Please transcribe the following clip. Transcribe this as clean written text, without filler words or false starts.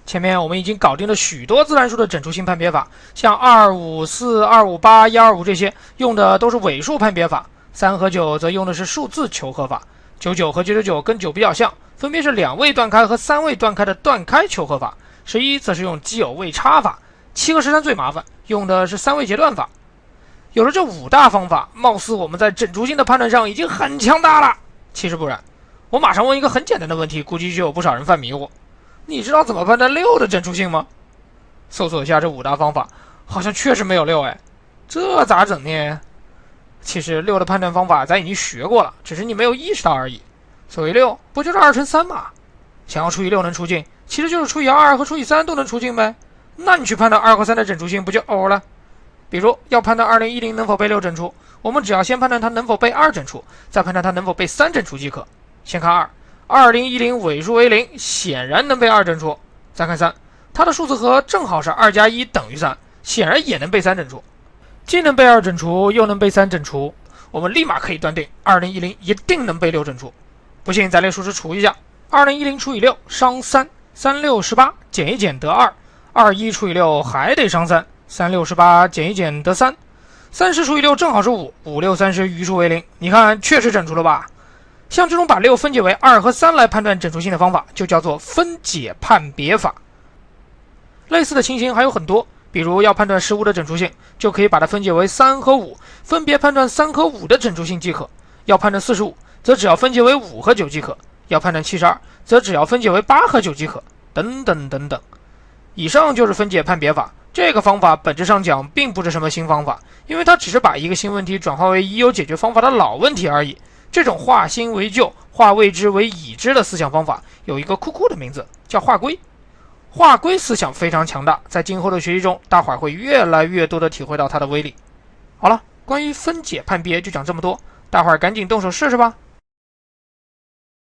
前面我们已经搞定了许多自然数的整除性判别法，像254、258、125这些用的都是尾数判别法，3和9则用的是数字求和法，99和999跟9比较像，分别是2位断开和3位断开的断开求和法，11则是用奇偶位差法，7和13最麻烦，用的是3位截断法。有了这5大方法，貌似我们在整除性的判断上已经很强大了。其实不然，我马上问一个很简单的问题，估计就有不少人犯迷糊。你知道怎么判断6的整除性吗？搜索一下这5大方法，好像确实没有6哎，这咋整呢？其实6的判断方法咱已经学过了，只是你没有意识到而已。所谓6，不就是2乘3吗？想要除以6能除尽，其实就是除以2和除以3都能除尽呗。那你去判断2和3的整除性不就 O 了？比如要判断2010能否被6整除，我们只要先判断它能否被2整除，再判断它能否被3整除即可。先看2，2010尾数为0，显然能被2整除。再看3，它的数字和正好是2加1等于3，显然也能被3整除。既能被2整除，又能被3整除，我们立马可以断定2010一定能被6整除。不信咱列数值除一下，2010除以6商3，3618减一减得2，21除以6还得商3，3618减一减得3，30除以6正好是5，5、6、30余数为0，你看确实整除了吧？像这种把6分解为2和3来判断整除性的方法，就叫做分解判别法。类似的情形还有很多，比如要判断15的整除性，就可以把它分解为3和5，分别判断3和5的整除性即可。要判断45，则只要分解为5和9即可。要判断72，则只要分解为8和9即可。等等等等。以上就是分解判别法。这个方法本质上讲并不是什么新方法，因为它只是把一个新问题转化为已有解决方法的老问题而已。这种化新为旧、化未知为已知的思想方法有一个酷的名字，叫化归。化归思想非常强大，在今后的学习中，大伙儿会越来越多的体会到它的威力。好了，关于分解判别就讲这么多，大伙儿赶紧动手试试吧。